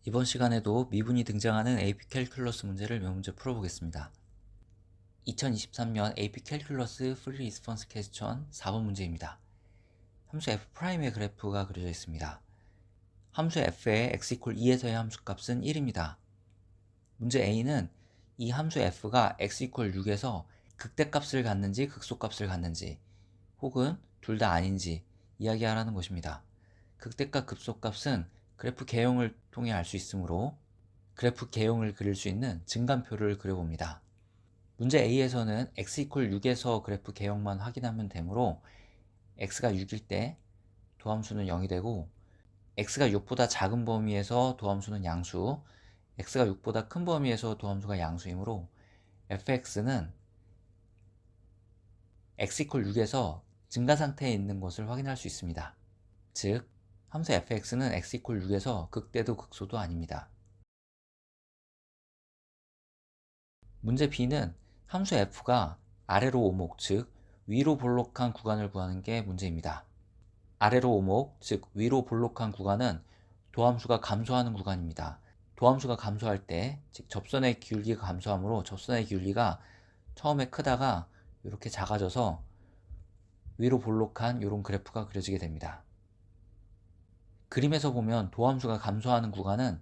이번 시간에도 미분이 등장하는 AP 캘큘러스 문제를 몇 문제 풀어보겠습니다. 2023년 AP 캘큘러스 프리 리스폰스 퀘스천 4번 문제입니다. 함수 f'의 그래프가 그려져 있습니다. 함수 f의 x 이퀄 2에서의 함수값은 1입니다. 문제 A는 이 함수 f가 x 이퀄 6에서 극대값을 갖는지 극소값을 갖는지 혹은 둘 다 아닌지 이야기하라는 것입니다. 극대값 극소값은 그래프 개형을 통해 알 수 있으므로 그래프 개형을 그릴 수 있는 증간표를 그려봅니다. 문제 A에서는 x 이퀄 6에서 그래프 개형만 확인하면 되므로 x가 6일 때 도함수는 0이 되고 x가 6보다 작은 범위에서 도함수는 양수, x가 6보다 큰 범위에서 도함수가 양수이므로 fx는 x 이퀄 6에서 증가 상태에 있는 것을 확인할 수 있습니다. 즉, 함수 fx는 x 이퀄 6에서 극대도 극소도 아닙니다. 문제 B는 함수 f가 아래로 오목, 즉 위로 볼록한 구간을 구하는 게 문제입니다. 아래로 오목, 즉 위로 볼록한 구간은 도함수가 감소하는 구간입니다. 도함수가 감소할 때, 즉 접선의 기울기가 감소하므로 접선의 기울기가 처음에 크다가 이렇게 작아져서 위로 볼록한 이런 그래프가 그려지게 됩니다. 그림에서 보면 도함수가 감소하는 구간은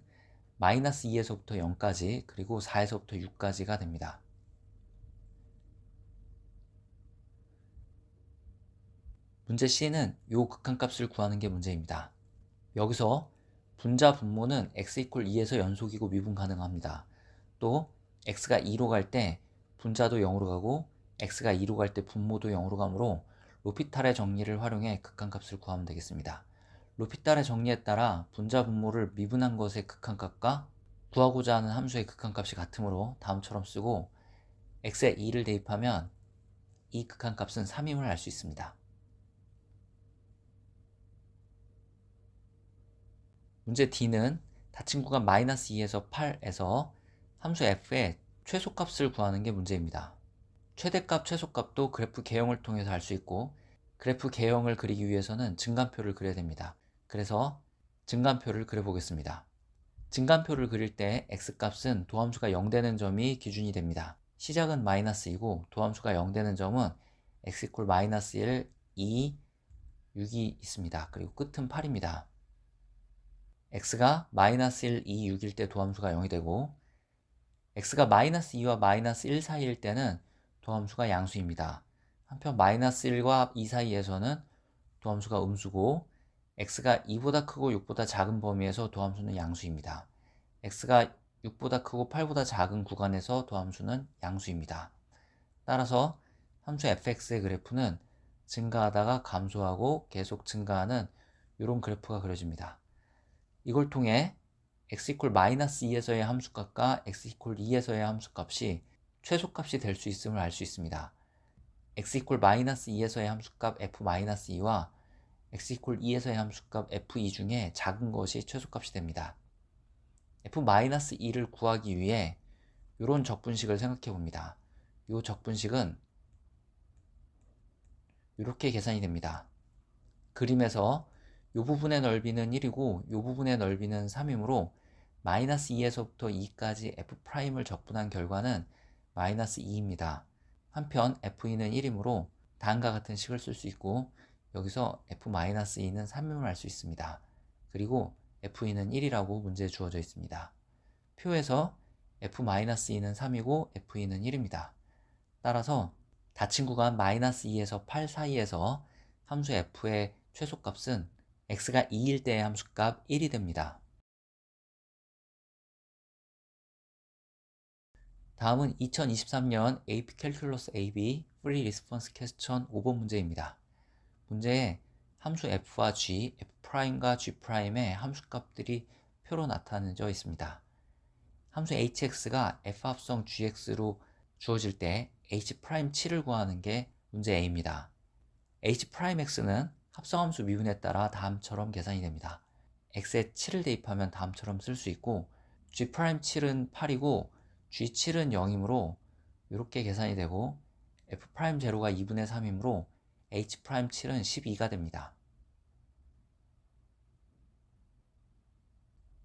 마이너스 2에서부터 0까지 그리고 4에서부터 6까지가 됩니다. 문제 C는 이 극한값을 구하는 게 문제입니다. 여기서 분자 분모는 x 이퀄 2에서 연속이고 미분 가능합니다. 또 x가 2로 갈 때 분자도 0으로 가고 x가 2로 갈 때 분모도 0으로 가므로 로피탈의 정리를 활용해 극한값을 구하면 되겠습니다. 로피탈의 정리에 따라 분자 분모를 미분한 것의 극한값과 구하고자 하는 함수의 극한값이 같으므로 다음처럼 쓰고 x에 2를 대입하면 이 극한값은 3임을 알 수 있습니다. 문제 D는 닫힌 구간 마이너스 2에서 8에서 함수 f의 최소값을 구하는 게 문제입니다. 최대값, 최소값도 그래프 개형을 통해서 알 수 있고 그래프 개형을 그리기 위해서는 증간표를 그려야 됩니다. 그래서 증간표를 그려보겠습니다. 증간표를 그릴 때 x값은 도함수가 0 되는 점이 기준이 됩니다. 시작은 마이너스이고 도함수가 0 되는 점은 x 이퀄 마이너스 1, 2, 6이 있습니다. 그리고 끝은 8입니다. x가 마이너스 1, 2, 6일 때 도함수가 0이 되고 x가 마이너스 2와 마이너스 1 사이일 때는 도함수가 양수입니다. 한편 마이너스 1과 2 사이에서는 도함수가 음수고 x가 2보다 크고 6보다 작은 범위에서 도함수는 양수입니다. x가 6보다 크고 8보다 작은 구간에서 도함수는 양수입니다. 따라서 함수 fx의 그래프는 증가하다가 감소하고 계속 증가하는 이런 그래프가 그려집니다. 이걸 통해 x 이퀄 마이너스 2에서의 함수값과 x 이퀄 2에서의 함수값이 최소값이 될 수 있음을 알 수 있습니다. x 이퀄 마이너스 2에서의 함수값 f 마이너스 2와 x 이퀄 2에서의 함수값 f2 중에 작은 것이 최소값이 됩니다. f 마이너스 2를 구하기 위해 이런 적분식을 생각해 봅니다. 이 적분식은 이렇게 계산이 됩니다. 그림에서 이 부분의 넓이는 1이고 이 부분의 넓이는 3이므로 마이너스 2에서부터 2까지 f'을 적분한 결과는 마이너스 2입니다. 한편 f2는 1이므로 다음과 같은 식을 쓸 수 있고 여기서 f-2는 3임을 알 수 있습니다. 그리고 f2는 1이라고 문제에 주어져 있습니다. 표에서 f-2는 3이고 f2는 1입니다. 따라서 닫힌 구간 마이너스 2에서 8 사이에서 함수 f의 최소값은 x가 2일 때의 함수값 1이 됩니다. 다음은 2023년 AP 캘큘러스 AB 프리 리스폰스 퀘스천 5번 문제입니다. 문제에 함수 f와 g, f'과 g'의 함수값들이 표로 나타내져 있습니다. 함수 hx가 f 합성 gx로 주어질 때 h'7을 구하는 게 문제 A입니다. h'x는 합성함수 미분에 따라 다음처럼 계산이 됩니다. x에 7을 대입하면 다음처럼 쓸 수 있고 g'7은 8이고 g7은 0이므로 이렇게 계산이 되고 f'0가 2분의 3이므로 h'7은 12가 됩니다.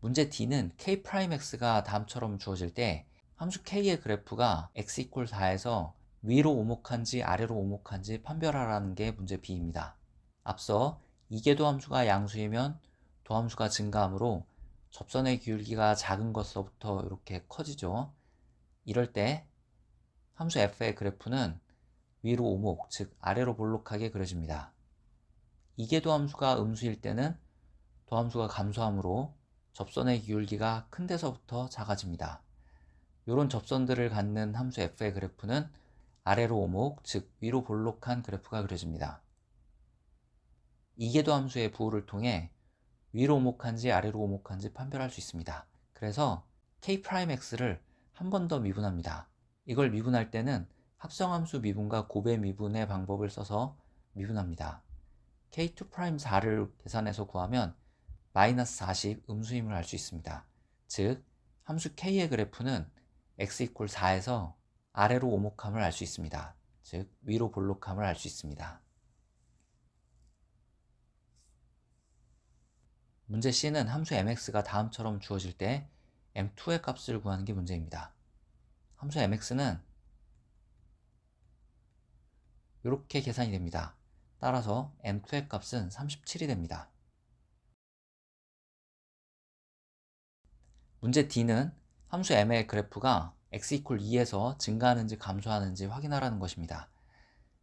문제 D는 K'X가 다음처럼 주어질 때 함수 K의 그래프가 x 이퀄 4에서 위로 오목한지 아래로 오목한지 판별하라는 게 문제 B입니다. 앞서 이계도 함수가 양수이면 도함수가 증가하므로 접선의 기울기가 작은 것서부터 이렇게 커지죠. 이럴 때 함수 f의 그래프는 위로 오목, 즉 아래로 볼록하게 그려집니다. 이계도 함수가 음수일 때는 도함수가 감소하므로 접선의 기울기가 큰 데서부터 작아집니다. 이런 접선들을 갖는 함수 f의 그래프는 아래로 오목, 즉 위로 볼록한 그래프가 그려집니다. 이계도 함수의 부호를 통해 위로 오목한지 아래로 오목한지 판별할 수 있습니다. 그래서 K'X를 한 번 더 미분합니다. 이걸 미분할 때는 합성함수 미분과 곱의 미분의 방법을 써서 미분합니다. K2'4를 계산해서 구하면 마이너스 40 음수임을 알 수 있습니다. 즉 함수 K의 그래프는 x 이퀄 4에서 아래로 오목함을 알 수 있습니다. 즉 위로 볼록함을 알 수 있습니다. 문제 C는 함수 mx가 다음처럼 주어질 때 m2의 값을 구하는 게 문제입니다. 함수 mx는 이렇게 계산이 됩니다. 따라서 m2의 값은 37이 됩니다. 문제 D는 함수 m의 그래프가 x 이퀄 2에서 증가하는지 감소하는지 확인하라는 것입니다.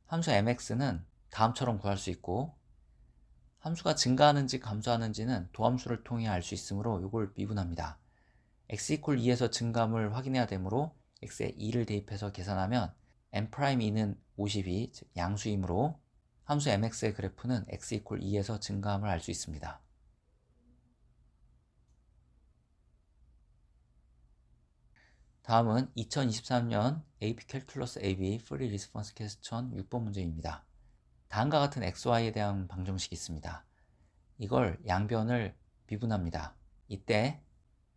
함수 mx는 다음처럼 구할 수 있고 함수가 증가하는지 감소하는지는 도함수를 통해 알 수 있으므로 이걸 미분합니다. x 이퀄 2에서 증가함을 확인해야 되므로 x에 2를 대입해서 계산하면 m'2는 52, 즉 양수이므로 함수 mx의 그래프는 x 이퀄 2에서 증가함을 알 수 있습니다. 다음은 2023년 AP 캘큘러스 AB 프리 리스폰스 퀘스천 6번 문제입니다. 다음과 같은 xy에 대한 방정식이 있습니다. 이걸 양변을 미분합니다. 이때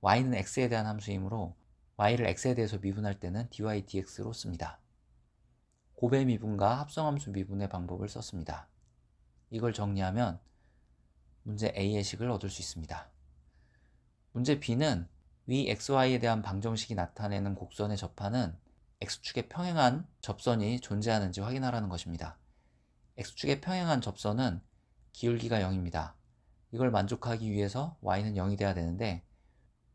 y는 x에 대한 함수이므로 y를 x에 대해서 미분할 때는 dy dx로 씁니다. 곱의 미분과 합성함수 미분의 방법을 썼습니다. 이걸 정리하면 문제 A의 식을 얻을 수 있습니다. 문제 B는 위 xy에 대한 방정식이 나타내는 곡선의 접하는 x축에 평행한 접선이 존재하는지 확인하라는 것입니다. x축에 평행한 접선은 기울기가 0입니다. 이걸 만족하기 위해서 y는 0이 돼야 되는데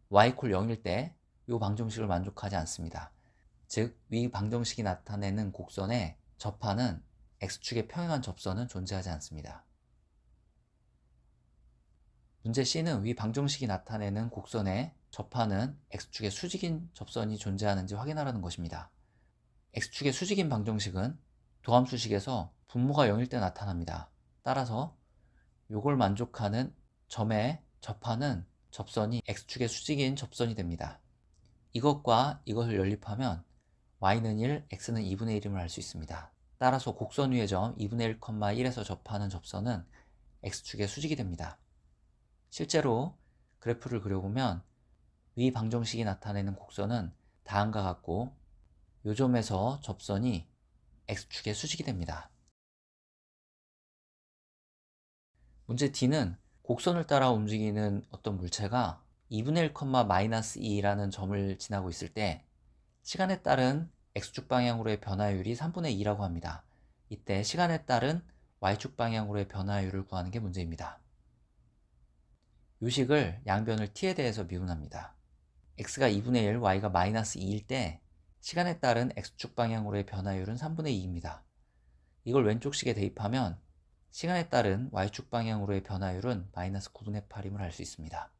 y = 0일 때 이 방정식을 만족하지 않습니다. 즉, 위 방정식이 나타내는 곡선의 접하는 x축에 평행한 접선은 존재하지 않습니다. 문제 C는 위 방정식이 나타내는 곡선의 접하는 x축의 수직인 접선이 존재하는지 확인하라는 것입니다. x축의 수직인 방정식은 도함수식에서 분모가 0일 때 나타납니다. 따라서 이걸 만족하는 점에 접하는 접선이 x축의 수직인 접선이 됩니다. 이것과 이것을 연립하면 y는 1, x는 2분의 1임을 알 수 있습니다. 따라서 곡선 위의 점 2분의 1,1에서 접하는 접선은 x축의 수직이 됩니다. 실제로 그래프를 그려보면 위 방정식이 나타내는 곡선은 다음과 같고 이 점에서 접선이 x축의 수직이 됩니다. 문제 D는 곡선을 따라 움직이는 어떤 물체가 2분의 1,-2라는 점을 지나고 있을 때 시간에 따른 x축 방향으로의 변화율이 3분의 2라고 합니다. 이때 시간에 따른 y축 방향으로의 변화율을 구하는 게 문제입니다. 요식을 양변을 t에 대해서 미분합니다. x가 2분의 1, y가 마이너스 2일 때 시간에 따른 x축 방향으로의 변화율은 3분의 2입니다. 이걸 왼쪽식에 대입하면 시간에 따른 y축 방향으로의 변화율은 마이너스 9분의 8임을 알 수 있습니다.